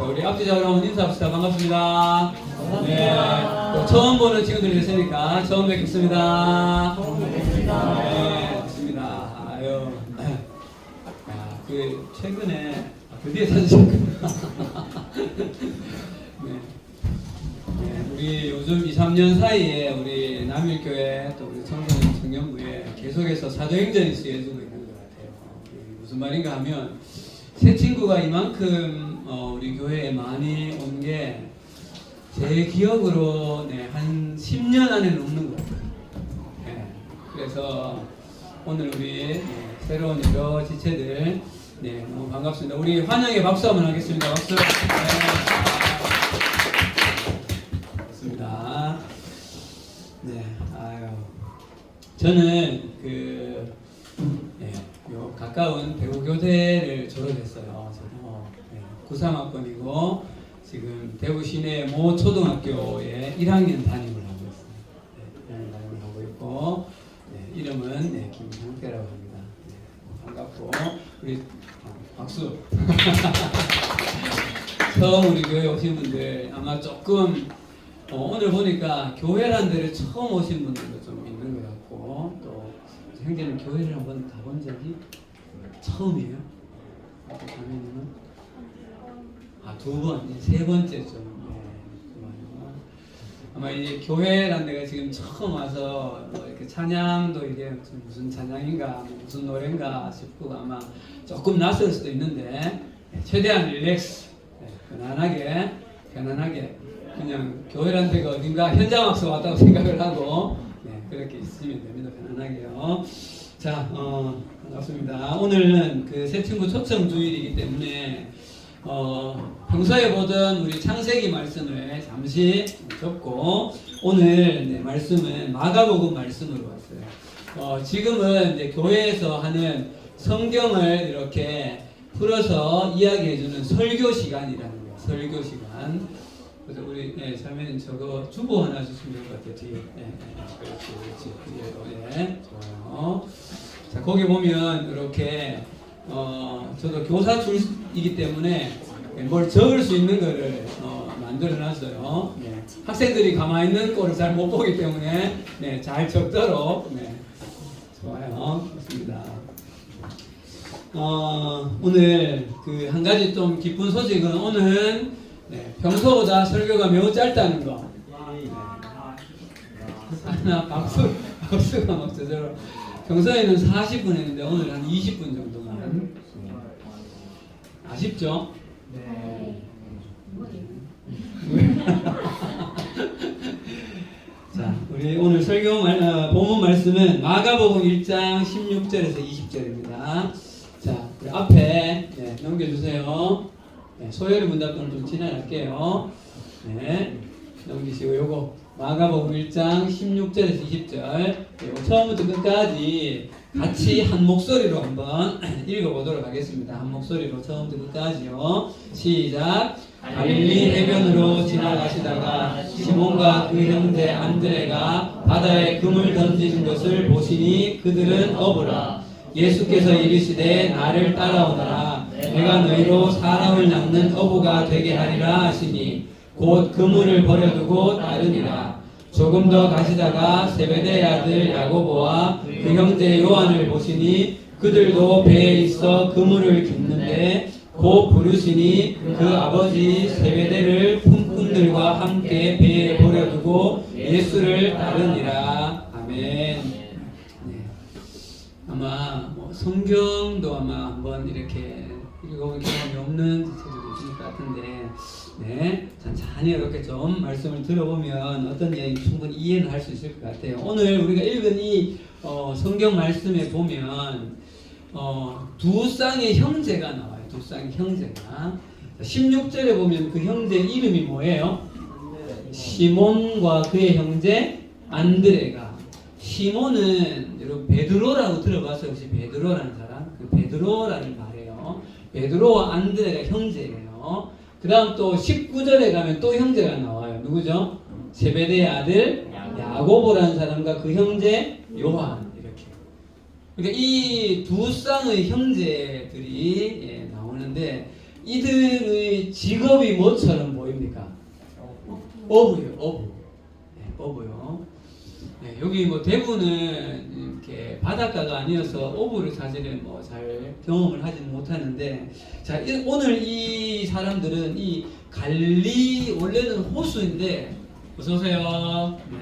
자, 우리 앞뒤자로 한번 인사합시다. 반갑습니다. 네, 또 처음 보는 친구들이 있으니까 처음 뵙겠습니다. 네, 좋습니다. 아유, 야, 그 최근에 드디어 찾으셨구나. 네. 네, 우리 요즘 2, 3년 사이에 우리 남일교회 또 우리 청소년 청년부에 계속해서 사도행전이 수행해주고 있는 것 같아요. 무슨 말인가 하면 새 친구가 이만큼 우리 교회에 많이 온 게 제 기억으로 한 10년 안에 넘는 것 같아요. 네, 그래서 오늘 우리 새로운 여러 지체들 너무 반갑습니다. 우리 환영의 박수 한번 하겠습니다. 박수. 네. 반갑습니다. 네, 아유, 저는 요 가까운 대구교대를 졸업했어요. 저도 93학번이고 지금 대구 시내 모 초등학교에 1학년 담임을 하고 있습니다. 1학년 담임을 하고 있고 이름은 김형태라고 합니다. 반갑고 우리 박수. 처음 우리 교회 오신 분들 아마 조금 오늘 보니까 교회란 데를 처음 오신 분들도 좀 있는 것 같고 또 형제는 교회를 한번 가본 적이 처음이에요? 가면은 두 번, 세 번째죠. 아마 이 교회란 데가 지금 처음 와서 이렇게 찬양도 이게 무슨 찬양인가 무슨 노래인가 싶고 아마 조금 낯설 수도 있는데 최대한 릴렉스, 편안하게 그냥 교회란 데가 어딘가 현장학습 왔다고 생각을 하고 그렇게 있으면 됩니다. 편안하게요. 자, 반갑습니다. 오늘은 그 새 친구 초청 주일이기 때문에 평소에 보던 우리 창세기 말씀을 잠시 접고 오늘 말씀은 마가복음 말씀으로 왔어요. 지금은 이제 교회에서 하는 성경을 이렇게 풀어서 이야기해주는 설교 시간이라는 거예요. 설교 시간. 그래서 우리 자매님 저거 주보 하나 주시면 될 것 같아요. 뒤에. 그렇지. 좋아요. 자, 거기 보면 이렇게 저도 교사 출이기 때문에 뭘 적을 수 있는 거를 만들어놨어요. 학생들이 가만히 있는 꼴을 잘 못 보기 때문에 잘 적도록 좋아요. 좋습니다. 오늘 그 한 가지 좀 기쁜 소식은 오늘은 평소보다 설교가 매우 짧다는 거. 하나 박수가 막 저절로. 평소에는 40분 했는데 오늘 한 20분 정도만. 아쉽죠? 네. 자, 우리 오늘 본문 말씀은 마가복음 1장 16절에서 20절입니다. 자, 우리 앞에 넘겨주세요. 소요리 문답들은 좀 지나갈게요. 넘기시고 요거 마가복음 1장 16절에서 20절 처음부터 끝까지 같이 한 목소리로 한번 읽어보도록 하겠습니다. 한 목소리로 처음부터 끝까지요. 시작. 갈릴리 해변으로 지나가시다가 시몬과 그 형제 안드레가 바다에 금을 던지는 것을 보시니 그들은 어부라. 예수께서 이르시되 나를 따라오너라. 내가 너희로 사람을 낚는 어부가 되게 하리라 하시니 곧 그물을 버려두고 따르니라. 조금 더 가시다가 세베대의 아들 야고보와 그 형제 요한을 보시니 그들도 배에 있어 그물을 깁는데 곧 부르시니 그 아버지 세베대를 품꾼들과 함께 배에 버려두고 예수를 따르니라. 아멘. 아마 성경도 아마 한번 이렇게 읽어본 경험이 없는 지체들도 있을 것 같은데 천천히 이렇게 좀 말씀을 들어보면 어떤 이야기 충분히 이해는 할 수 있을 것 같아요. 오늘 우리가 읽은 이 성경 말씀에 보면 두 쌍의 형제가 나와요. 두 쌍의 형제가 16절에 보면 그 형제 이름이 뭐예요? 시몬과 그의 형제 안드레가. 시몬은 여러분 베드로라고 들어봤어요? 혹시 베드로라는 사람? 그 베드로라는 말이에요. 베드로와 안드레가 형제예요. 그 다음 또 19절에 가면 또 형제가 나와요. 누구죠? 제베대의 아들 야고보라는 사람과 그 형제 요한. 이렇게. 그러니까 이 두 쌍의 형제들이 나오는데 이들의 직업이 뭐처럼 보입니까? 어부요, 어부. 네, 어부요. 네, 여기 뭐 대부분은 이렇게 바닷가가 아니어서 어부를 사실은 뭐 잘 경험을 하지는 못하는데, 자, 오늘 이 사람들은 이 갈릴리 원래는 호수인데, 어서 오세요. 네.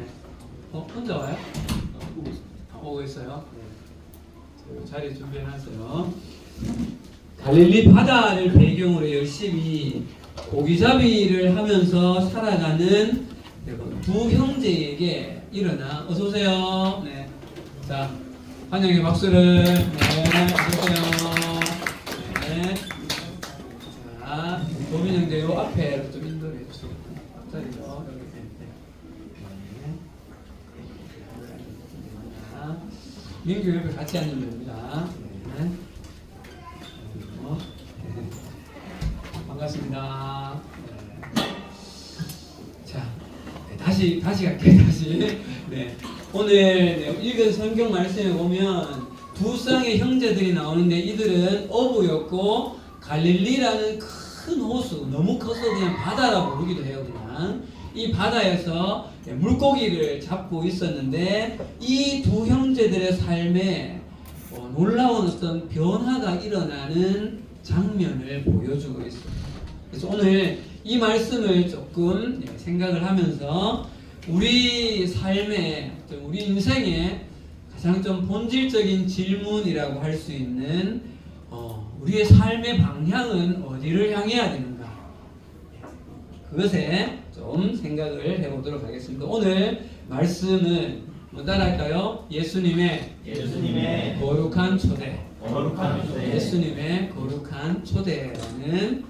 혼자 와요? 오고 있어요. 네. 자리 준비해놨어요. 갈릴리 바다를 배경으로 열심히 고기잡이를 하면서 살아가는 두 형제에게 일어나, 어서 오세요. 네. 자, 환영의 박수를. 네, 어서오세요. 네. 자, 도민 형제 요 앞에 좀 인도를 해주세요. 앞자리로. 민규 옆에 같이 앉으면 됩니다. 네. 반갑습니다. 네. 자, 다시 갈게요. 다시. 네. 오늘 읽은 성경 말씀에 보면 두 쌍의 형제들이 나오는데, 이들은 어부였고 갈릴리라는 큰 호수, 너무 커서 그냥 바다라 부르기도 해요. 그냥 이 바다에서 물고기를 잡고 있었는데, 이 두 형제들의 삶에 놀라운 어떤 변화가 일어나는 장면을 보여주고 있습니다. 그래서 오늘 이 말씀을 조금 생각을 하면서 우리 삶에, 우리 인생에 가장 좀 본질적인 질문이라고 할 수 있는 우리의 삶의 방향은 어디를 향해야 되는가, 그것에 좀 생각을 해보도록 하겠습니다. 오늘 말씀은 뭐 따라할까요? 예수님의 거룩한 초대. 예수님의 거룩한 초대라는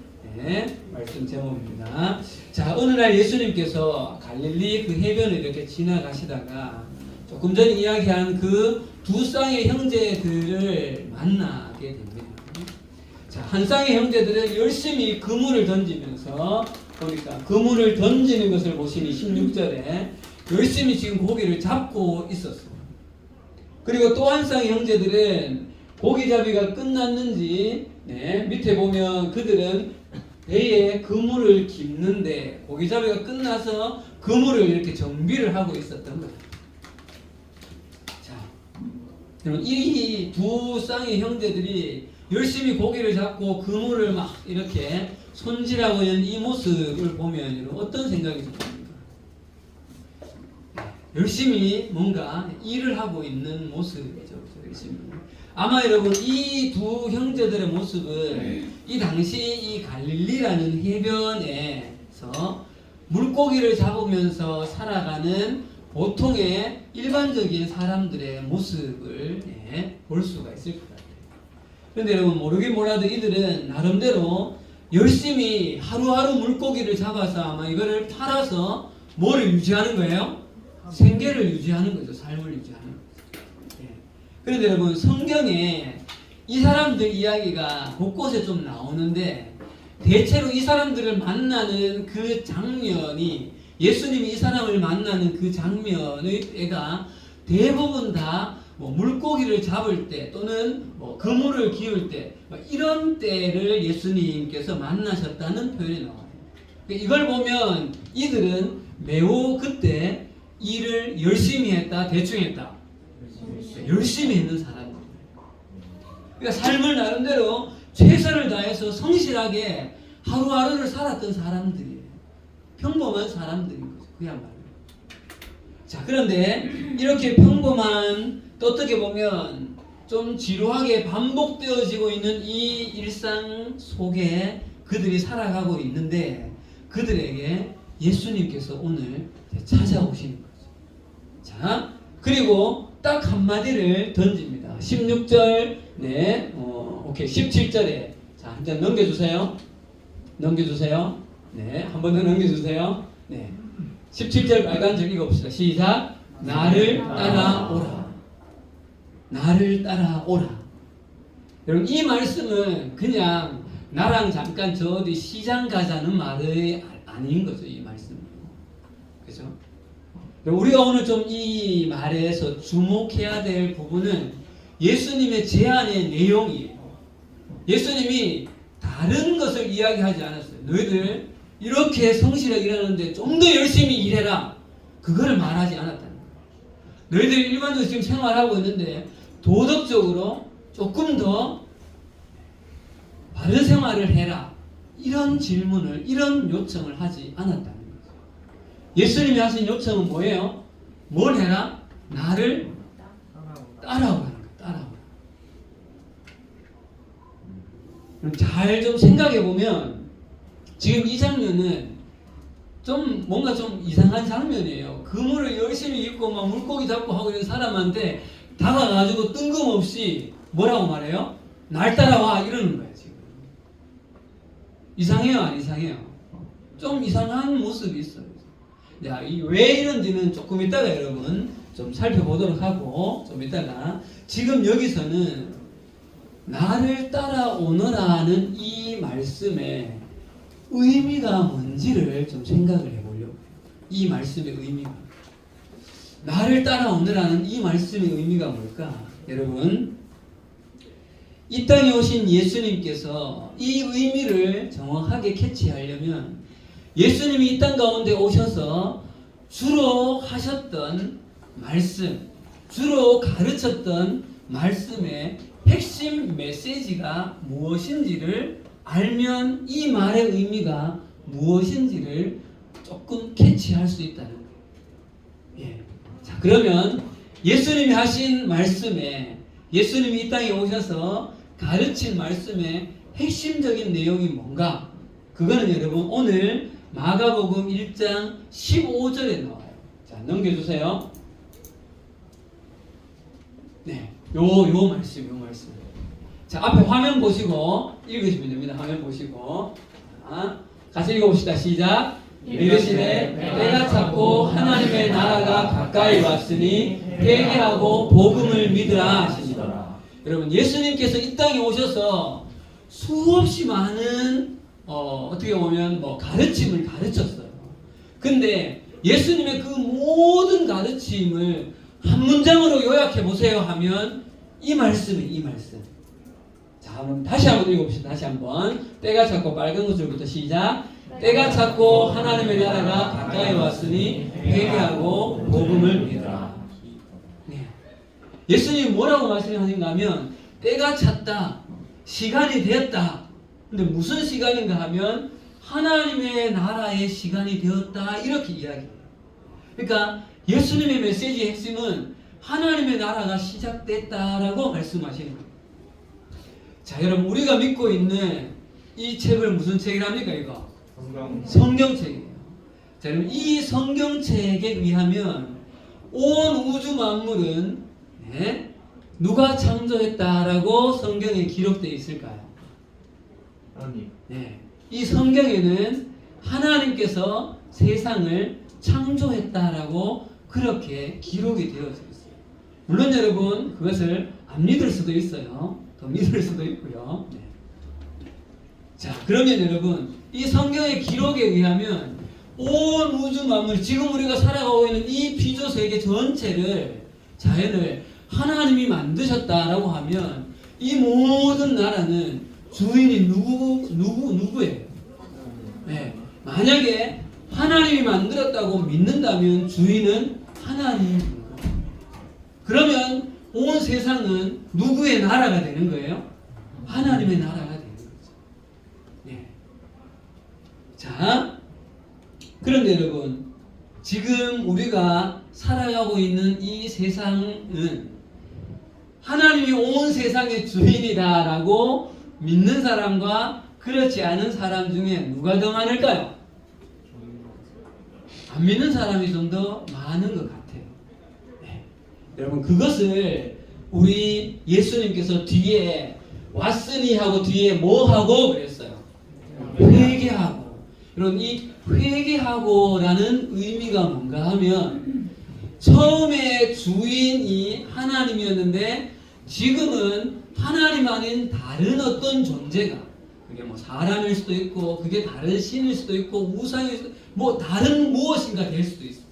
말씀 제목입니다. 자, 어느 날 예수님께서 갈릴리 그 해변을 이렇게 지나가시다가 조금 전에 이야기한 그 두 쌍의 형제들을 만나게 됩니다. 자, 한 쌍의 형제들은 열심히 그물을 던지면서 보니까 그물을 던지는 것을 보시니 16절에 열심히 지금 고기를 잡고 있었어요. 그리고 또 한 쌍의 형제들은 고기잡이가 끝났는지 밑에 보면 그들은 배에 그물을 깁는데 고기잡이가 끝나서 그물을 이렇게 정비를 하고 있었던 거예요. 자, 그럼 이 두 쌍의 형제들이 열심히 고기를 잡고 그물을 막 이렇게 손질하고 있는 이 모습을 보면 어떤 생각이 듭니까? 열심히 뭔가 일을 하고 있는 모습이죠. 열심히. 아마 여러분 이 두 형제들의 모습은 이 당시 이 갈릴리라는 해변에서 물고기를 잡으면서 살아가는 보통의 일반적인 사람들의 모습을 볼 수가 있을 것 같아요. 그런데 여러분 모르긴 몰라도 이들은 나름대로 열심히 하루하루 물고기를 잡아서 아마 이거를 팔아서 뭐를 유지하는 거예요? 생계를 유지하는 거죠. 삶을 유지하는 거죠. 그런데 여러분 성경에 이 사람들 이야기가 곳곳에 좀 나오는데, 대체로 이 사람들을 만나는 그 장면이, 예수님이 이 사람을 만나는 그 장면의가 대부분 다 뭐 물고기를 잡을 때 또는 뭐 그물을 기울 때 이런 때를 예수님께서 만나셨다는 표현이 나와요. 이걸 보면 이들은 매우 그때 일을 열심히 했다, 대충 했다? 열심히 했는 사람들. 그러니까 삶을 나름대로 최선을 다해서 성실하게 하루하루를 살았던 사람들이에요. 평범한 사람들인 거죠. 그야말로. 자, 그런데 이렇게 평범한, 또 어떻게 보면 좀 지루하게 반복되어지고 있는 이 일상 속에 그들이 살아가고 있는데, 그들에게 예수님께서 오늘 찾아오시는 거죠. 자, 그리고 딱 한마디를 던집니다. 16절, 오케이, 17절에. 자, 한 장 넘겨주세요. 넘겨주세요. 네, 한 번 더 넘겨주세요. 네. 17절 빨간 줄 읽어봅시다. 시작. 나를 따라오라. 나를 따라오라. 여러분, 이 말씀은 그냥 나랑 잠깐 저 어디 시장 가자는 말이 아닌 거죠. 이 말씀은. 그죠? 우리가 오늘 좀 이 말에서 주목해야 될 부분은 예수님의 제안의 내용이에요. 예수님이 다 다른 것을 이야기하지 않았어요. 너희들 이렇게 성실하게 일하는데 좀 더 열심히 일해라. 그거를 말하지 않았다는 거예요. 너희들 일반적으로 지금 생활하고 있는데 도덕적으로 조금 더 바른 생활을 해라. 이런 질문을, 이런 요청을 하지 않았다는 거죠. 예수님이 하신 요청은 뭐예요? 뭘 해라? 나를 따라오라는 거예요. 따라오라. 잘 좀 생각해 보면 지금 이 장면은 좀 뭔가 좀 이상한 장면이에요. 그물을 열심히 입고 막 물고기 잡고 하고 있는 사람한테 다가가지고 뜬금없이 뭐라고 말해요? 날 따라와 이러는 거예요. 지금 이상해요, 안 이상해요? 좀 이상한 모습이 있어요. 자, 왜 이런지는 조금 이따가 여러분 좀 살펴보도록 하고, 좀 이따가 지금 여기서는 나를 따라오너라는 이 말씀의 의미가 뭔지를 좀 생각을 해보려고. 이 말씀의 의미가, 나를 따라오너라는 이 말씀의 의미가 뭘까? 여러분, 이 땅에 오신 예수님께서 이 의미를 정확하게 캐치하려면 예수님이 이 땅 가운데 오셔서 주로 하셨던 말씀, 주로 가르쳤던 말씀의 핵심 메시지가 무엇인지를 알면 이 말의 의미가 무엇인지를 조금 캐치할 수 있다는 거예요. 예. 자, 그러면 예수님이 하신 말씀에, 예수님이 이 땅에 오셔서 가르친 말씀의 핵심적인 내용이 뭔가? 그거는 여러분 오늘 마가복음 1장 15절에 나와요. 자, 넘겨주세요. 네, 요 말씀. 자, 앞에 화면 보시고 읽으시면 됩니다. 화면 보시고. 자, 같이 읽어봅시다. 시작. 이르시되 때가 찼고 하나님의 나라가 가까이 왔으니 회개하고 복음을 믿으라 하시니라. 여러분, 예수님께서 이 땅에 오셔서 수없이 많은 어떻게 보면 가르침을 가르쳤어요. 근데 예수님의 그 모든 가르침을 한 문장으로 요약해 보세요 하면 이 말씀이에요. 이 말씀. 자, 그럼 다시 한번 읽어봅시다. 다시 한번. 때가 찼고, 빨간 것들부터 시작. 때가 찼고 하나님의 나라가 가까이 왔으니 회개하고 복음을 믿으라. 네. 예수님이 뭐라고 말씀하신가 하면 때가 찼다. 시간이 되었다. 근데 무슨 시간인가 하면 하나님의 나라의 시간이 되었다. 이렇게 이야기해요. 그러니까 예수님의 메시지의 핵심은 하나님의 나라가 시작됐다라고 말씀하시는 거예요. 자, 여러분, 우리가 믿고 있는 이 책을 무슨 책이랍니까? 이거 성경책이에요. 자, 여러분, 이 성경책에 의하면 온 우주 만물은 누가 창조했다라고 성경에 기록되어 있을까요? 네, 이 성경에는 하나님께서 세상을 창조했다라고 그렇게 기록이 되어져 있어요. 물론 여러분, 그것을 안 믿을 수도 있어요. 더 믿을 수도 있고요. 네. 자, 그러면 여러분, 이 성경의 기록에 의하면 온 우주 만물, 지금 우리가 살아가고 있는 이 피조 세계 전체를, 자연을 하나님이 만드셨다라고 하면 이 모든 나라는 주인이 누구예요? 네. 만약에 하나님이 만들었다고 믿는다면 주인은 하나님입니다. 그러면 온 세상은 누구의 나라가 되는 거예요? 하나님의 나라가 되는 거죠. 네. 자, 그런데 여러분, 지금 우리가 살아가고 있는 이 세상은 하나님이 온 세상의 주인이다라고 믿는 사람과 그렇지 않은 사람 중에 누가 더 많을까요? 안 믿는 사람이 좀 더 많은 것 같아요. 네. 여러분, 그것을 우리 예수님께서 뒤에 왔으니 하고 뒤에 뭐 하고 그랬어요? 회개하고. 여러분, 이 회개하고라는 의미가 뭔가 하면 처음에 주인이 하나님이었는데 지금은 하나님 아닌 다른 어떤 존재가, 그게 뭐 사람일 수도 있고 그게 다른 신일 수도 있고 우상일 수도 있고 뭐 다른 무엇인가 될 수도 있어요.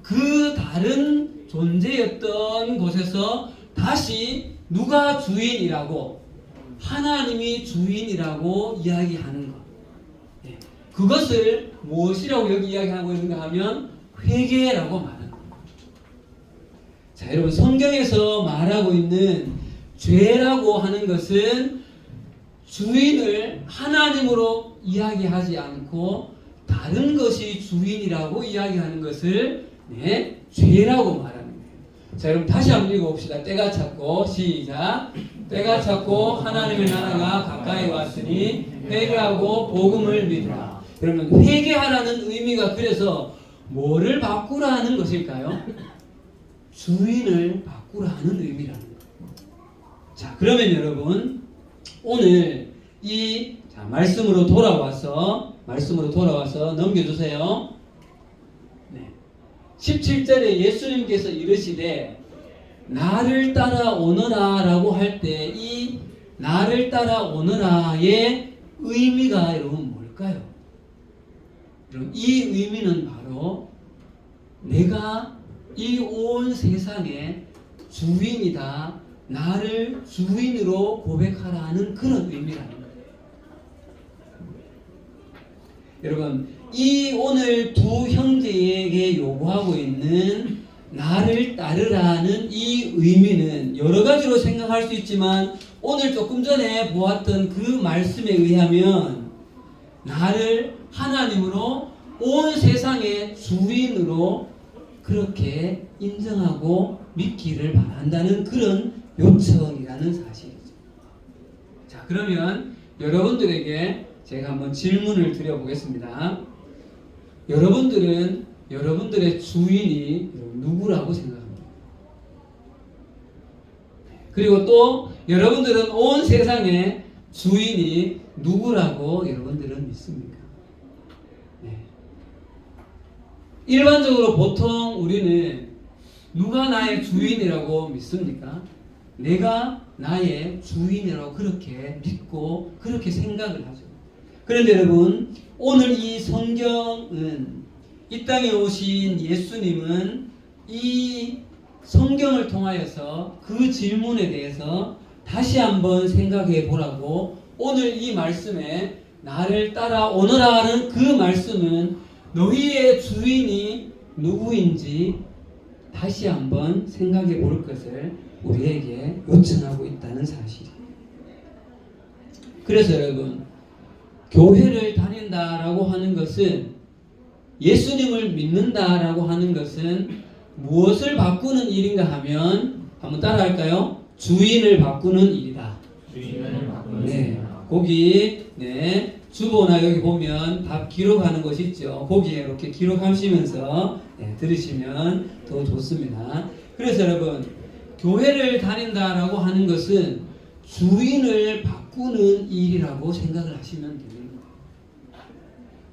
그 다른 존재였던 곳에서 다시 누가 주인이라고? 하나님이 주인이라고 이야기하는 것. 예. 그것을 무엇이라고 여기 이야기하고 있는가 하면 회개라고 말하는 겁니다. 자, 여러분 성경에서 말하고 있는 죄라고 하는 것은 주인을 하나님으로 이야기하지 않고 다른 것이 주인이라고 이야기하는 것을 죄라고 말하는 거예요. 자, 여러분 다시 한번 읽어봅시다. 때가 찼고 시작. 때가 찼고 하나님의 나라가 가까이 왔으니 회개하고 복음을 믿으라. 여러분 회개하라는 의미가 그래서 뭐를 바꾸라는 것일까요? 주인을 바꾸라는 의미라는 거예요. 자, 그러면 여러분 오늘 이 말씀으로 돌아와서 넘겨주세요. 네. 17절에 예수님께서 이르시되 나를 따라오너라 라고 할 때 이 나를 따라오너라의 의미가 여러분 뭘까요? 여러분 이 의미는 바로 내가 이 온 세상의 주인이다, 나를 주인으로 고백하라는 그런 의미라는 거예요. 여러분 이 오늘 두 형제에게 요구하고 있는 나를 따르라는 이 의미는 여러 가지로 생각할 수 있지만 오늘 조금 전에 보았던 그 말씀에 의하면 나를 하나님으로 온 세상의 주인으로 그렇게 인정하고 믿기를 바란다는 그런 요청이라는 사실이죠. 자, 그러면 여러분들에게 제가 한번 질문을 드려보겠습니다. 여러분들은 여러분들의 주인이 누구라고 생각합니까? 그리고 또 여러분들은 온 세상의 주인이 누구라고 여러분들은 믿습니까? 네. 일반적으로 보통 우리는 누가 나의 주인이라고 믿습니까? 내가 나의 주인이라고 그렇게 믿고 그렇게 생각을 하죠. 그런데 여러분 오늘 이 성경은 이 땅에 오신 예수님은 이 성경을 통하여서 그 질문에 대해서 다시 한번 생각해 보라고 오늘 이 말씀에 나를 따라오너라 하는 그 말씀은 너희의 주인이 누구인지 다시 한번 생각해 볼 것을 우리에게 요청하고 있다는 사실이에요. 그래서 여러분 교회를 다닌다라고 하는 것은 예수님을 믿는다라고 하는 것은 무엇을 바꾸는 일인가 하면 한번 따라할까요? 주인을 바꾸는 일이다. 주인을 바꾸는 네, 일이다. 거기 주보나 여기 보면 답 기록하는 것이 있죠. 거기에 이렇게 기록하시면서 들으시면 더 좋습니다. 그래서 여러분 교회를 다닌다라고 하는 것은 주인을 바꾸는 일이라고 생각을 하시면 됩니다.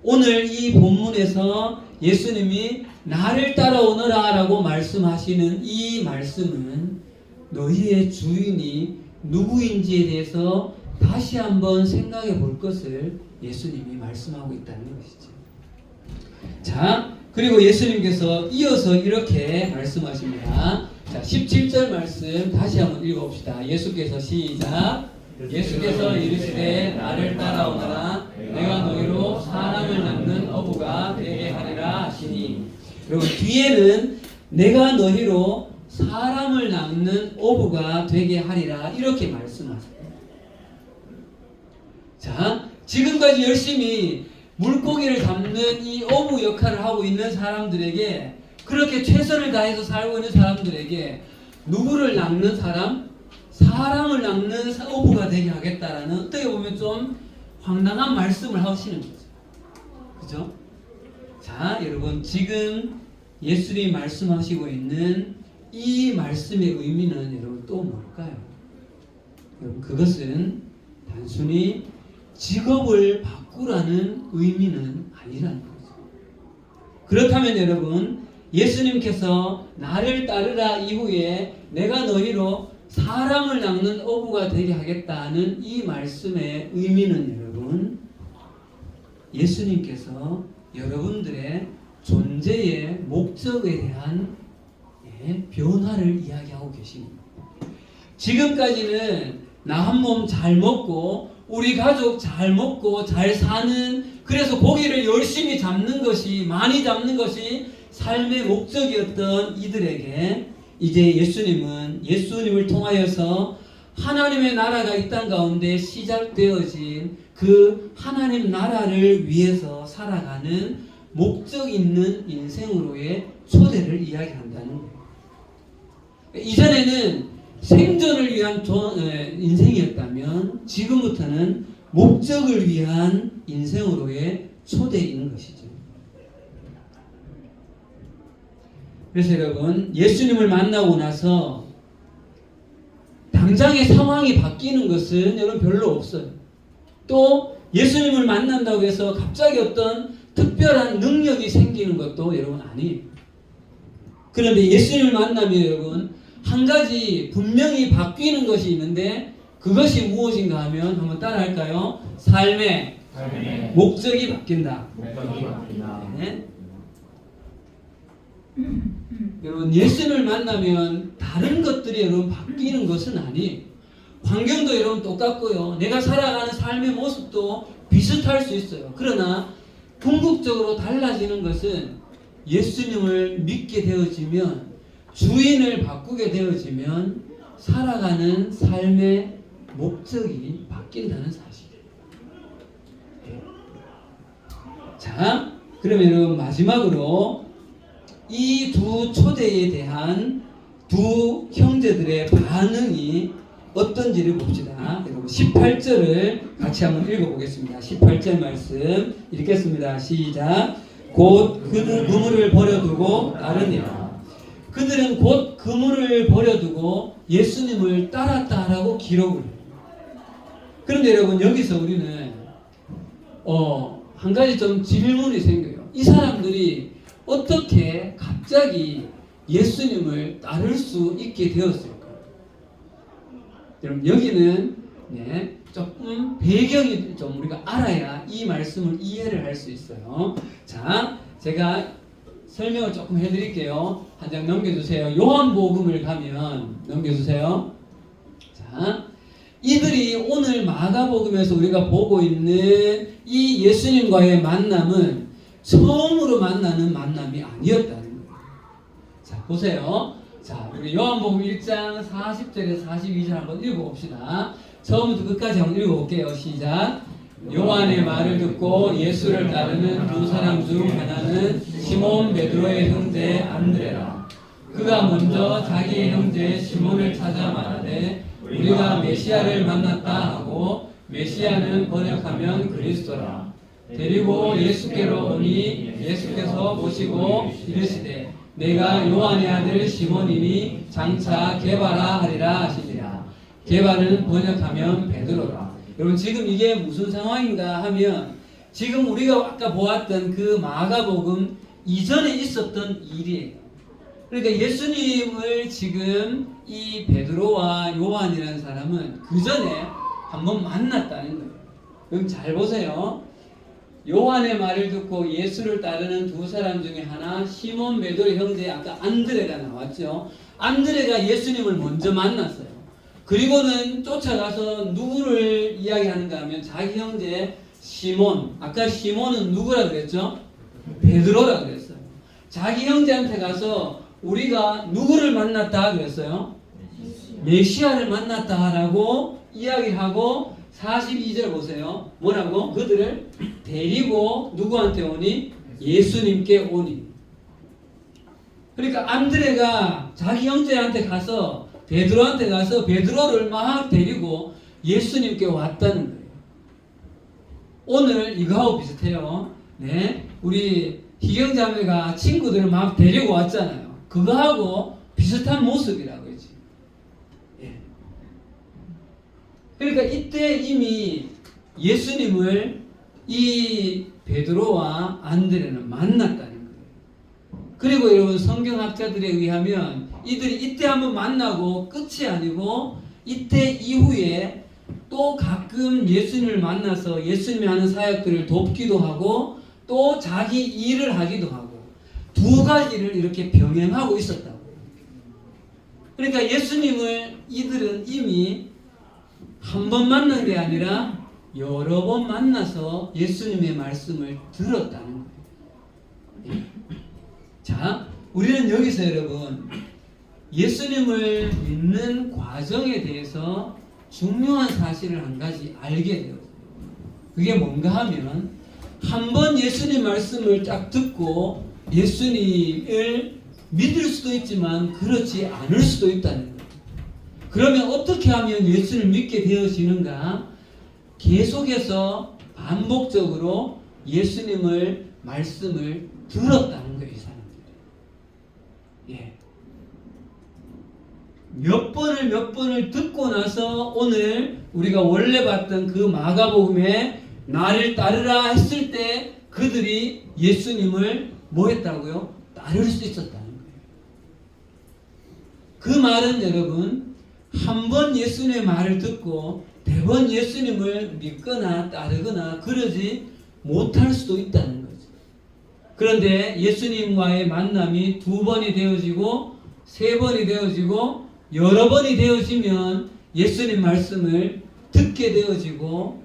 오늘 이 본문에서 예수님이 나를 따라오너라 라고 말씀하시는 이 말씀은 너희의 주인이 누구인지에 대해서 다시 한번 생각해 볼 것을 예수님이 말씀하고 있다는 것이죠. 자, 그리고 예수님께서 이어서 이렇게 말씀하십니다. 자, 17절 말씀 다시 한번 읽어봅시다. 예수께서 시작. 예수께서 이르시되 나를 따라오너라 내가 너희로 사람을 낚는 어부가 되게 하리라 하시니. 여러분 뒤에는 내가 너희로 사람을 낚는 어부가 되게 하리라 이렇게 말씀하세요. 자, 지금까지 열심히 물고기를 잡는 이 어부 역할을 하고 있는 사람들에게 그렇게 최선을 다해서 살고 있는 사람들에게 누구를 낚는 사람? 사람을 낚는 어부가 되게 하겠다라는 어떻게 보면 좀 황당한 말씀을 하시는 거죠. 그죠? 자, 여러분 지금 예수님이 말씀하시고 있는 이 말씀의 의미는 여러분 또 뭘까요? 여러분 그것은 단순히 직업을 바꾸라는 의미는 아니라는 거죠. 그렇다면 여러분 예수님께서 나를 따르라 이후에 내가 너희로 사람을 낚는 어부가 되게 하겠다는 이 말씀의 의미는 여러분 예수님께서 여러분들의 존재의 목적에 대한 변화를 이야기하고 계십니다. 지금까지는 나 한 몸 잘 먹고 우리 가족 잘 먹고 잘 사는, 그래서 고기를 열심히 잡는 것이, 많이 잡는 것이 삶의 목적이었던 이들에게 이제 예수님을 통하여서 하나님의 나라가 이 땅 가운데 시작되어진 그 하나님 나라를 위해서 살아가는 목적 있는 인생으로의 초대를 이야기한다는 거예요. 이전에는 생존을 위한 인생이었다면 지금부터는 목적을 위한 인생으로의 초대인 것이죠. 그래서 여러분, 예수님을 만나고 나서 당장의 상황이 바뀌는 것은 여러분 별로 없어요. 또 예수님을 만난다고 해서 갑자기 어떤 특별한 능력이 생기는 것도 여러분 아니에요. 그런데 예수님을 만나면 여러분 한 가지 분명히 바뀌는 것이 있는데, 그것이 무엇인가 하면 한번 따라 할까요? 삶의 목적이 바뀐다. 네. 여러분, 예수님을 만나면 다른 것들이 여러분 바뀌는 것은 아니에요. 환경도 여러분 똑같고요. 내가 살아가는 삶의 모습도 비슷할 수 있어요. 그러나 궁극적으로 달라지는 것은 예수님을 믿게 되어지면, 주인을 바꾸게 되어지면 살아가는 삶의 목적이 바뀐다는 사실이에요. 자, 그러면 마지막으로 이 두 초대에 대한 두 형제들의 반응이 어떤지를 봅시다. 여러분 18절을 같이 한번 읽어보겠습니다. 18절 말씀 읽겠습니다. 시작. 곧 그는 그물을 버려두고 따르니라. 그들은 곧 그물을 버려두고 예수님을 따랐다라고 기록을 해요. 그런데 여러분 여기서 우리는 한 가지 좀 질문이 생겨요. 이 사람들이 어떻게 갑자기 예수님을 따를 수 있게 되었을까? 여러분 여기는 조금 배경이 좀 우리가 알아야 이 말씀을 이해를 할 수 있어요. 자, 제가 설명을 조금 해드릴게요. 한 장 넘겨주세요. 요한복음을 가면 넘겨주세요. 자, 이들이 오늘 마가복음에서 우리가 보고 있는 이 예수님과의 만남은 처음으로 만나는 만남이 아니었다는 거예요. 자, 보세요. 자, 우리 요한복음 1장 40절에서 42절 한번 읽어봅시다. 처음부터 끝까지 한번 읽어볼게요. 시작. 요한의 말을 듣고 예수를 따르는 두 사람 중 하나는 시몬 베드로의 형제 안드레라. 그가 먼저 자기의 형제 시몬을 찾아 말하되 우리가 메시아를 만났다 하고, 메시아는 번역하면 그리스도라. 데리고 예수께로 오니 예수께서 보시고 이르시되 내가 요한의 아들 시몬이니 장차 게바라 하리라 하시니라. 게바는 번역하면 베드로라. 여러분 지금 이게 무슨 상황인가 하면, 지금 우리가 아까 보았던 그 마가복음 이전에 있었던 일이에요. 그러니까 예수님을 지금 이 베드로와 요한이라는 사람은 그 전에 한번 만났다는 거예요. 그럼 잘 보세요. 요한의 말을 듣고 예수를 따르는 두 사람 중에 하나, 시몬 베드로의 형제, 아까 안드레가 나왔죠. 안드레가 예수님을 먼저 만났어요. 그리고는 쫓아가서 누구를 이야기하는가 하면 자기 형제 시몬, 아까 시몬은 누구라 그랬죠? 베드로라 그랬어요. 자기 형제한테 가서 우리가 누구를 만났다 그랬어요? 메시아를 만났다라고 이야기하고 42절 보세요. 뭐라고? 그들을 데리고 누구한테 오니? 예수님께 오니. 그러니까 안드레가 자기 형제한테 가서 베드로한테 가서 베드로를 막 데리고 예수님께 왔다는 거예요. 오늘 이거하고 비슷해요. 네, 우리 희경자매가 친구들을 막 데리고 왔잖아요. 그거하고 비슷한 모습이라고 했지. 예. 그러니까 이때 이미 예수님을 이 베드로와 안드레는 만났다는 거예요. 그리고 여러분 성경학자들에 의하면 이들이 이때 한번 만나고 끝이 아니고 이때 이후에 또 가끔 예수님을 만나서 예수님이 하는 사역들을 돕기도 하고 또 자기 일을 하기도 하고 두 가지를 이렇게 병행하고 있었다고. 그러니까 예수님을 이들은 이미 한 번 만난 게 아니라 여러 번 만나서 예수님의 말씀을 들었다는 거예요. 자, 우리는 여기서 여러분 예수님을 믿는 과정에 대해서 중요한 사실을 한 가지 알게 돼요. 그게 뭔가 하면 한 번 예수님 말씀을 딱 듣고 예수님을 믿을 수도 있지만 그렇지 않을 수도 있다는 거예요. 그러면 어떻게 하면 예수를 믿게 되어지는가? 계속해서 반복적으로 예수님을 말씀을 들었다는 거예요, 이 사람들이. 예. 몇 번을 듣고 나서 오늘 우리가 원래 봤던 그 마가복음에 나를 따르라 했을 때 그들이 예수님을 뭐 했다고요? 따를 수 있었다는 거예요. 그 말은 여러분 한 번 예수님의 말을 듣고 대번 예수님을 믿거나 따르거나 그러지 못할 수도 있다는 거죠. 그런데 예수님과의 만남이 2번이 되어지고 3번이 되어지고 여러 번이 되어지면 예수님 말씀을 듣게 되어지고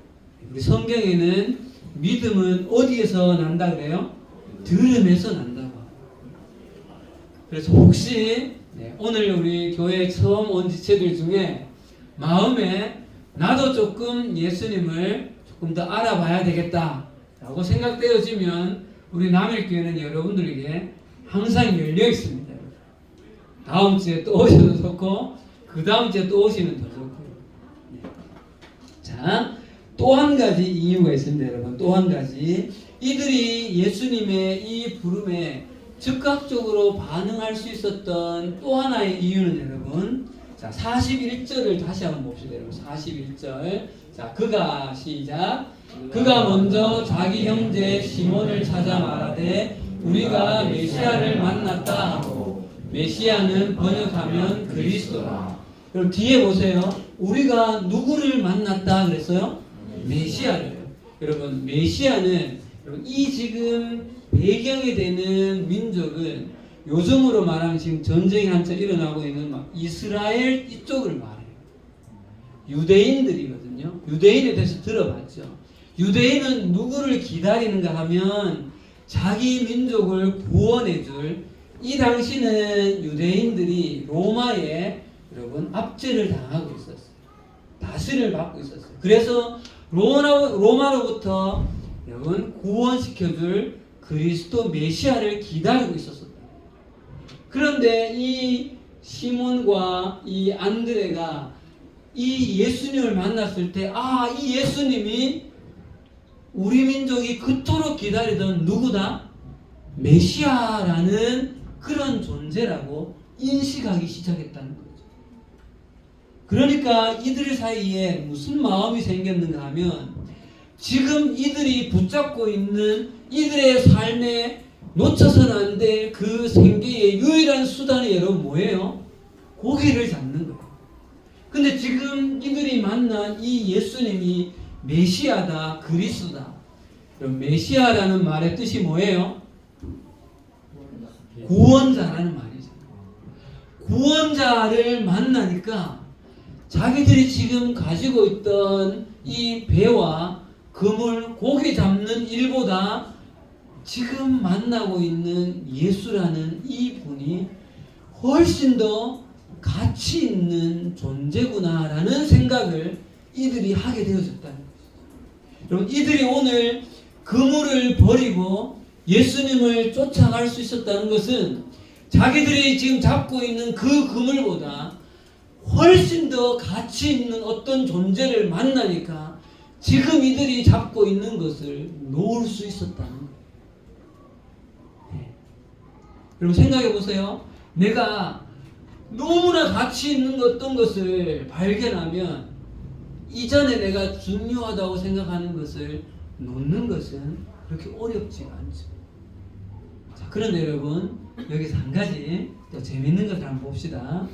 우리 성경에는 믿음은 어디에서 난다 그래요? 들음에서 난다고. 그래서 혹시 오늘 우리 교회 처음 온 지체들 중에 마음에 나도 조금 예수님을 조금 더 알아봐야 되겠다 라고 생각되어지면 우리 남일교회는 여러분들에게 항상 열려 있습니다. 다음 주에 또 오셔도 좋고 그 다음 주에 또 오시면 더 좋고요. 자, 또 한 가지 이유가 있습니다, 여러분. 또 한 가지. 이들이 예수님의 이 부름에 즉각적으로 반응할 수 있었던 또 하나의 이유는 여러분, 자 41절을 다시 한번 봅시다, 여러분. 41절. 자, 그가 시작. 그가 먼저 자기 형제 시몬을 찾아 말하되 우리가 메시아를 만났다 하고, 메시아는 번역하면 그리스도라. 그럼 뒤에 보세요. 우리가 누구를 만났다 그랬어요? 메시아를. 여러분, 메시아는 이 지금 배경이 되는 민족은 요즘으로 말하면 지금 전쟁이 한참 일어나고 있는 이스라엘 이쪽을 말해요. 유대인들이거든요. 유대인에 대해서 들어봤죠. 유대인은 누구를 기다리는가 하면 자기 민족을 구원해줄, 이 당시는 유대인들이 로마에 여러분 압제를 당하고 있었어요. 다스림을 받고 있었어요. 그래서 로마로부터 여러분 구원시켜줄 그리스도 메시아를 기다리고 있었습니다. 그런데 이 시몬과 이 안드레가 이 예수님을 만났을 때, 이 예수님이 우리 민족이 그토록 기다리던 누구다? 메시아라는 그런 존재라고 인식하기 시작했다는 거죠. 그러니까 이들 사이에 무슨 마음이 생겼는가 하면, 지금 이들이 붙잡고 있는 이들의 삶에 놓쳐서는 안 될 그 생계의 유일한 수단이 여러분 뭐예요? 고기를 잡는 거예요. 근데 지금 이들이 만난 이 예수님이 메시아다, 그리스도다. 그럼 메시아라는 말의 뜻이 뭐예요? 구원자라는 말이죠. 구원자를 만나니까 자기들이 지금 가지고 있던 이 배와 그물, 고기 잡는 일보다 지금 만나고 있는 예수라는 이 분이 훨씬 더 가치 있는 존재구나라는 생각을 이들이 하게 되어졌다는 거죠. 여러분, 이들이 오늘 그물을 버리고 예수님을 쫓아갈 수 있었다는 것은 자기들이 지금 잡고 있는 그 그물보다 훨씬 더 가치 있는 어떤 존재를 만나니까 지금 이들이 잡고 있는 것을 놓을 수 있었다는 거예요. 여러분 생각해 보세요. 내가 너무나 가치 있는 어떤 것을 발견하면 이전에 내가 중요하다고 생각하는 것을 놓는 것은 그렇게 어렵지가 않죠. 자, 그런데 여러분 여기서 한 가지 또 재밌는 것을 한번 봅시다.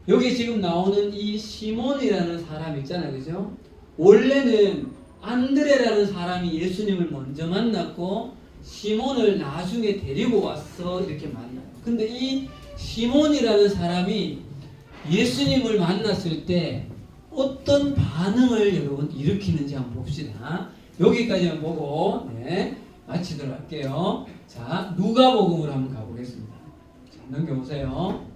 여기 지금 나오는 이 시몬이라는 사람 있잖아요, 그죠? 원래는 안드레라는 사람이 예수님을 먼저 만났고 시몬을 나중에 데리고 와서 이렇게 만나요. 근데 이 시몬이라는 사람이 예수님을 만났을 때 어떤 반응을 여러분 일으키는지 한번 봅시다. 여기까지만 보고 마치도록 할게요. 자, 누가복음으로 한번 가보겠습니다. 자, 넘겨보세요.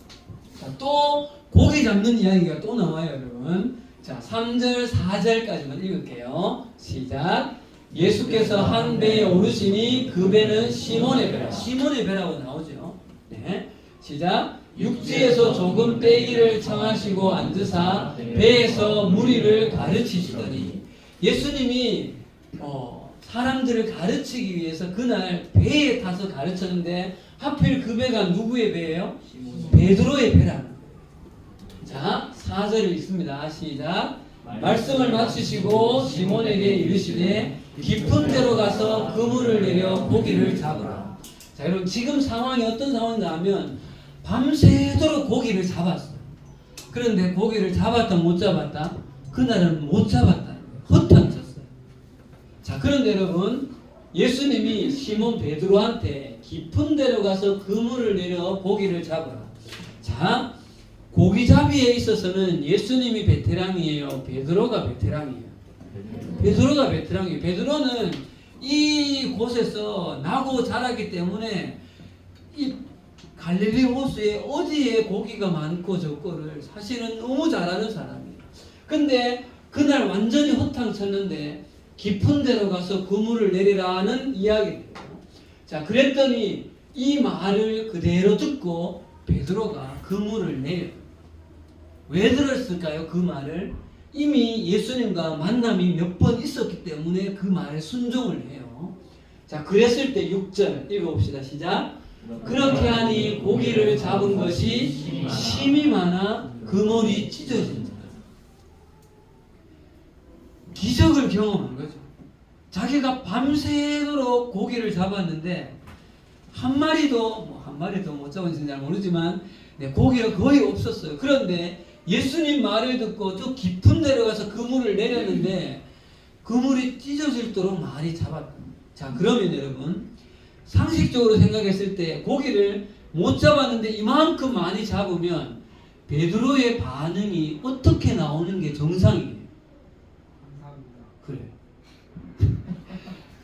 자, 또 고기 잡는 이야기가 또 나와요, 여러분. 자, 3절, 4절까지만 읽을게요. 시작. 예수께서 한 배에 오르시니 그 배는 시몬의 배라. 시몬의 배라고 나오죠. 네. 시작. 육지에서 조금 빼기를 청하시고 앉으사 배에서 무리를 가르치시더니 예수님이 사람들을 가르치기 위해서 그날 배에 타서 가르쳤는데 하필 그 배가 누구의 배예요? 베드로의 배라는 거예요. 자, 4절을 읽습니다. 시작. 말씀을 마치시고 시몬에게 이르시되 깊은 데로 가서 그물을 내려 고기를 잡으라. 자, 여러분 지금 상황이 어떤 상황인가 하면 밤새도록 고기를 잡았어요. 그런데 고기를 잡았다 못 잡았다? 그날은 못 잡았다. 허탕쳤어요. 자, 그런데 여러분 예수님이 시몬 베드로한테 깊은 데로 가서 그물을 내려 고기를 잡으라. 자, 고기잡이에 있어서는 예수님이 베테랑이에요? 베드로가 베테랑이에요? 베드로가 베테랑이에요. 베드로는 이 곳에서 나고 자랐기 때문에 이 갈릴리 호수에 어디에 고기가 많고 적고를 사실은 너무 잘 아는 사람이에요. 근데 그날 완전히 허탕쳤는데 깊은 데로 가서 그물을 내리라는 이야기예요. 자, 그랬더니 이 말을 그대로 듣고 베드로가 그물을 내려. 왜 들었을까요? 그 말을 이미 예수님과 만남이 몇 번 있었기 때문에 그 말에 순종을 해요. 자, 그랬을 때 6절 읽어봅시다. 시작. 그렇게 하니 고기를 잡은 것이 힘이 많아 그물이 찢어진다. 기적을 경험한 거죠. 자기가 밤새도록 고기를 잡았는데 한 마리도 못 잡은지는 잘 모르지만 고기가 거의 없었어요. 그런데 예수님 말을 듣고 저 깊은 데로 가서 그물을 내렸는데 그물이 찢어질도록 많이 잡았다. 자, 그러면 여러분 상식적으로 생각했을 때 고기를 못 잡았는데 이만큼 많이 잡으면 베드로의 반응이 어떻게 나오는 게 정상이에요? 그래요.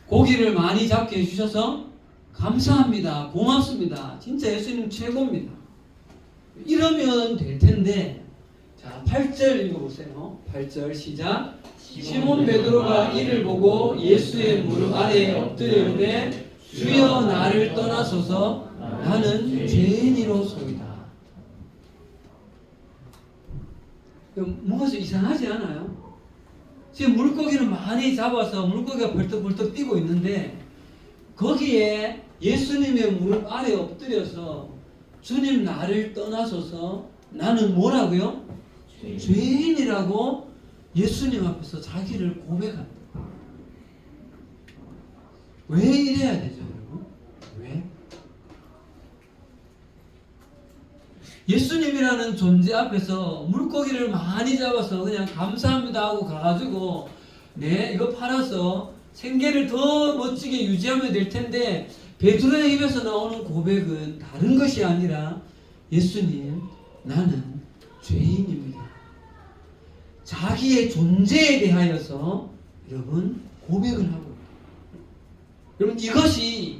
고기를 많이 잡게 해주셔서 감사합니다. 고맙습니다. 진짜 예수님 최고입니다. 이러면 될 텐데. 자, 8절 읽어보세요. 8절 시작. 시몬 베드로가 이를 보고 예수의 무릎 아래에 엎드리는데 주여 나를 떠나소서 나는 죄인이로소이다. 뭔가 좀 이상하지 않아요? 지금 물고기를 많이 잡아서 물고기가 벌떡벌떡 뛰고 있는데 거기에 예수님의 무릎 아래에 엎드려서 주님 나를 떠나소서 나는 뭐라고요? 죄인이라고 예수님 앞에서 자기를 고백한다. 왜 이래야 되죠, 여러분? 왜? 예수님이라는 존재 앞에서 물고기를 많이 잡아서 그냥 감사합니다 하고 가가지고 이거 팔아서 생계를 더 멋지게 유지하면 될 텐데 베드로의 입에서 나오는 고백은 다른 것이 아니라 예수님, 나는 죄인입니다. 자기의 존재에 대하여서 여러분 고백을 하고 여러분 이것이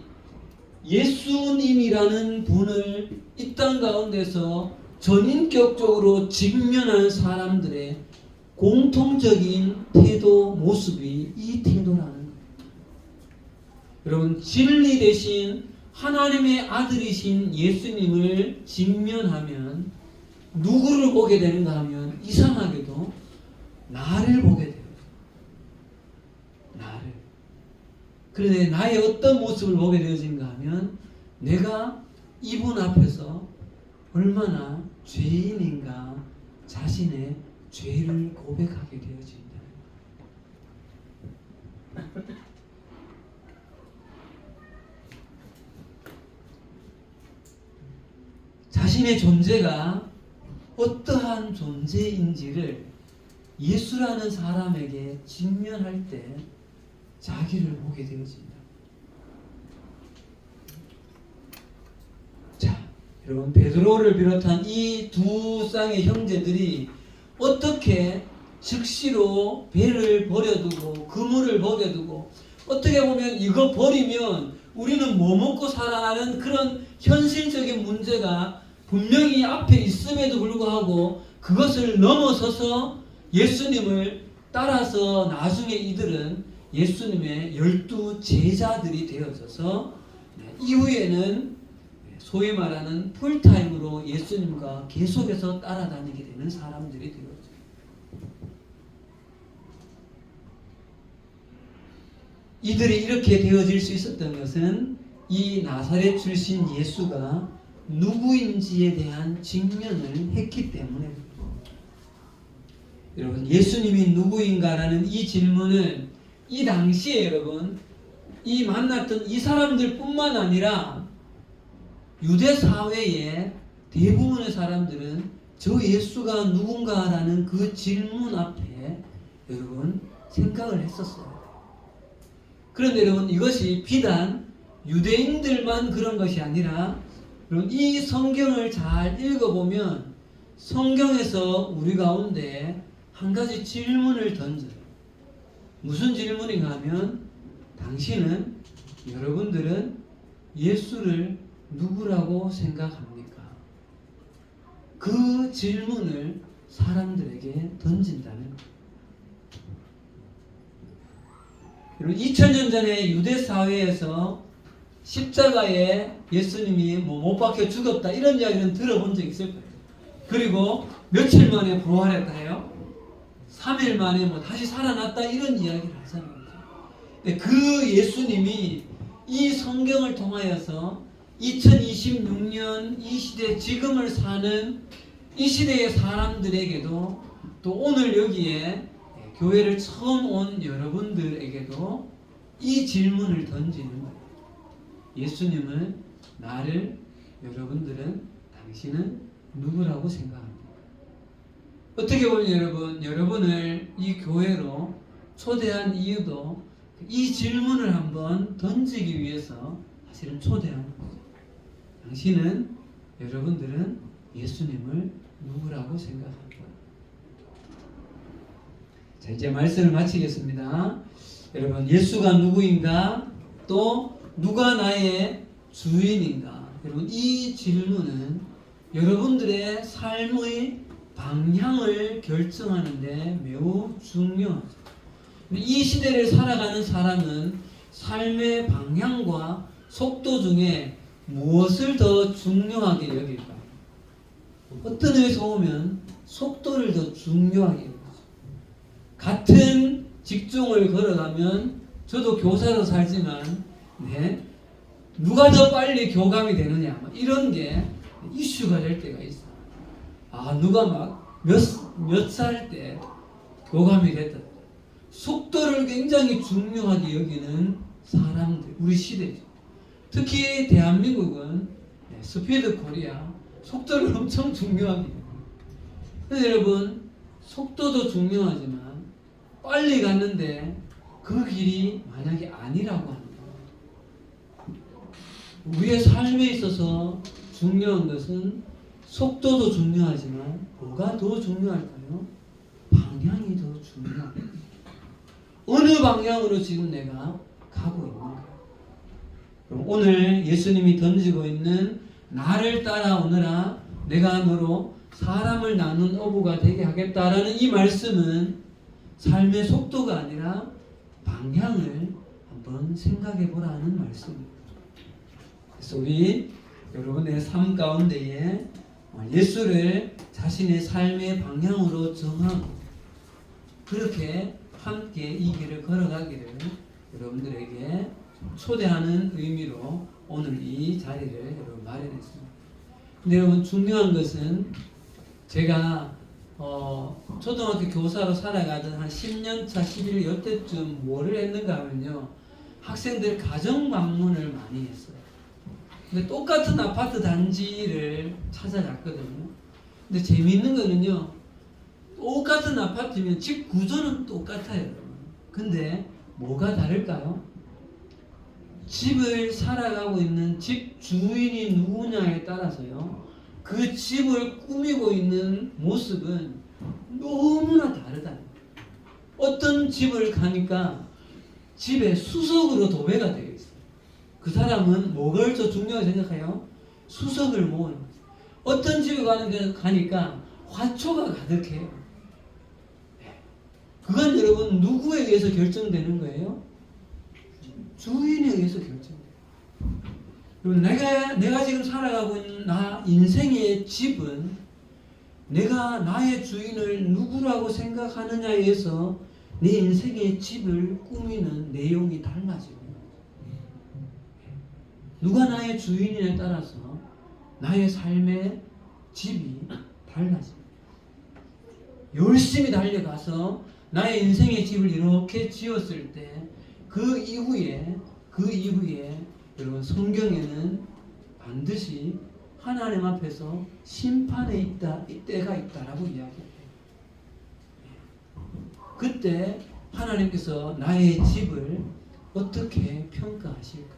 예수님이라는 분을 이 땅 가운데서 전인격적으로 직면한 사람들의 공통적인 태도 모습이 이 태도라는 거예요. 여러분 진리 대신 하나님의 아들이신 예수님을 직면하면 누구를 보게 되는가 하면 이상하게도 나를 보게 돼요. 나를. 그런데 나의 어떤 모습을 보게 되어진가 하면 내가 이분 앞에서 얼마나 죄인인가 자신의 죄를 고백하게 되어진다. 자신의 존재가 어떠한 존재인지를 예수라는 사람에게 직면할 때 자기를 보게 되어진다. 자, 여러분 베드로를 비롯한 이 두 쌍의 형제들이 어떻게 즉시로 배를 버려두고 그물을 버려두고 어떻게 보면 이거 버리면 우리는 뭐 먹고 살아나는 그런 현실적인 문제가 분명히 앞에 있음에도 불구하고 그것을 넘어서서 예수님을 따라서 나중에 이들은 예수님의 12 제자들이 되어져서 이후에는 소위 말하는 풀타임으로 예수님과 계속해서 따라다니게 되는 사람들이 되어져요. 이들이 이렇게 되어질 수 있었던 것은 이 나사렛 출신 예수가 누구인지에 대한 직면을 했기 때문에 여러분 예수님이 누구인가라는 이 질문은 이 당시에 여러분 이 만났던 이 사람들 뿐만 아니라 유대 사회의 대부분의 사람들은 저 예수가 누군가라는 그 질문 앞에 여러분 생각을 했었어요. 그런데 여러분 이것이 비단 유대인들만 그런 것이 아니라 여러분 이 성경을 잘 읽어보면 성경에서 우리 가운데 한 가지 질문을 던져요. 무슨 질문인가 하면 당신은 여러분들은 예수를 누구라고 생각합니까? 그 질문을 사람들에게 던진다는 거예요. 2000년 전에 유대 사회에서 십자가에 예수님이 못 박혀 죽었다 이런 이야기는 들어본 적 있을 거예요. 그리고 며칠 만에 부활했다 해요. 3일 만에 다시 살아났다 이런 이야기를 하잖아요. 근데 그 예수님이 이 성경을 통하여서 2026년 이 시대 지금을 사는 이 시대의 사람들에게도 또 오늘 여기에 교회를 처음 온 여러분들에게도 이 질문을 던지는 거예요. 예수님은 나를 여러분들은 당신은 누구라고 생각합니까? 어떻게 보면 여러분을 이 교회로 초대한 이유도 이 질문을 한번 던지기 위해서 사실은 초대한 거죠. 당신은 여러분들은 예수님을 누구라고 생각합니까? 자, 이제 말씀을 마치겠습니다. 여러분, 예수가 누구인가? 또 누가 나의 주인인가? 여러분, 이 질문은 여러분들의 삶의 방향을 결정하는 데 매우 중요하죠. 이 시대를 살아가는 사람은 삶의 방향과 속도 중에 무엇을 더 중요하게 여길까? 어떤 의미에서 보면 속도를 더 중요하게 여기죠. 같은 직종을 걸어가면 저도 교사로 살지만 누가 더 빨리 교감이 되느냐 이런 게 이슈가 될 때가 있어. 누가 막 몇 살 때 교감이 됐다. 속도를 굉장히 중요하게 여기는 사람들, 우리 시대죠. 특히 대한민국은 스피드 코리아, 속도를 엄청 중요하게 해요. 그래서 여러분, 속도도 중요하지만 빨리 갔는데 그 길이 만약에 아니라고 합니다. 우리의 삶에 있어서 중요한 것은 속도도 중요하지만 뭐가 더 중요할까요? 방향이 더 중요합니다. 어느 방향으로 지금 내가 가고 있는가? 오늘 예수님이 던지고 있는 나를 따라오너라 내가 너로 사람을 나눈 어부가 되게 하겠다라는 이 말씀은 삶의 속도가 아니라 방향을 한번 생각해 보라 하는 말씀입니다. 그래서 우리 여러분의 삶 가운데에 예수를 자신의 삶의 방향으로 정하고 그렇게 함께 이 길을 걸어가기를 여러분들에게 초대하는 의미로 오늘 이 자리를 여러분 마련했습니다. 근데 여러분 중요한 것은 제가 초등학교 교사로 살아가던 한 10년차 11 이때쯤 뭐를 했는가 하면요, 학생들 가정 방문을 많이 했어요. 근데 똑같은 아파트 단지를 찾아갔거든요. 근데 재미있는 거는요, 똑같은 아파트면 집 구조는 똑같아요. 근데 뭐가 다를까요? 집을 살아가고 있는 집 주인이 누구냐에 따라서요, 그 집을 꾸미고 있는 모습은 너무나 다르다. 어떤 집을 가니까 집에 수석으로 도배가 되어 있어요. 그 사람은 뭐를 더 중요하게 생각해요? 수석을 모으는 거죠. 어떤 집에 가니까 화초가 가득해요. 그건 여러분 누구에 의해서 결정되는 거예요? 주인에 의해서 결정돼요. 여러분 내가 지금 살아가고 있는 인생의 집은 내가 나의 주인을 누구라고 생각하느냐에 의해서 내 인생의 집을 꾸미는 내용이 달라지는 거예요. 누가 나의 주인에 따라서 나의 삶의 집이 달라집니다. 열심히 달려가서 나의 인생의 집을 이렇게 지었을 때 그 이후에 여러분 성경에는 반드시 하나님 앞에서 심판에 때가 있다라고 이야기해요. 그때 하나님께서 나의 집을 어떻게 평가하실까?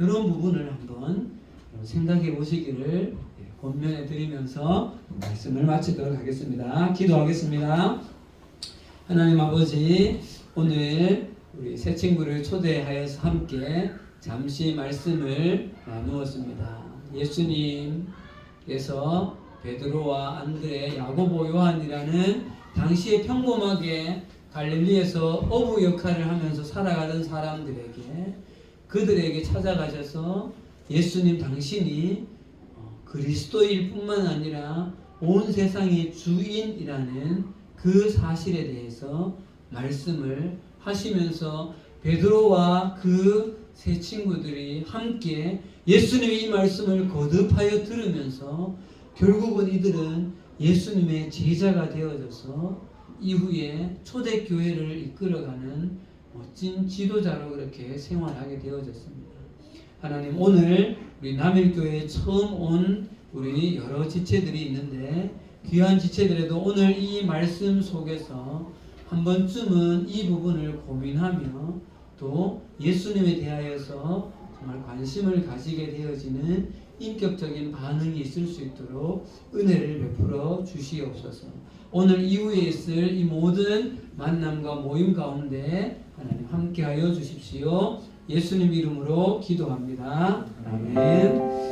이런 부분을 한번 생각해 보시기를 권면해 드리면서 말씀을 마치도록 하겠습니다. 기도하겠습니다. 하나님 아버지, 오늘 우리 새 친구를 초대하여서 함께 잠시 말씀을 나누었습니다. 예수님께서 베드로와 안드레, 야고보, 요한이라는 당시에 평범하게 갈릴리에서 어부 역할을 하면서 살아가던 사람들에게, 그들에게 찾아가셔서 예수님 당신이 그리스도일 뿐만 아니라 온 세상의 주인이라는 그 사실에 대해서 말씀을 하시면서 베드로와 그 세 친구들이 함께 예수님의 이 말씀을 거듭하여 들으면서 결국은 이들은 예수님의 제자가 되어져서 이후에 초대교회를 이끌어가는 멋진 지도자로 그렇게 생활하게 되어졌습니다. 하나님, 오늘 우리 남일교회에 처음 온 우리 여러 지체들이 있는데, 귀한 지체들에도 오늘 이 말씀 속에서 한 번쯤은 이 부분을 고민하며 또 예수님에 대하여서 정말 관심을 가지게 되어지는 인격적인 반응이 있을 수 있도록 은혜를 베풀어 주시옵소서. 오늘 이후에 있을 이 모든 만남과 모임 가운데 하나님 함께하여 주십시오. 예수님 이름으로 기도합니다. 아멘.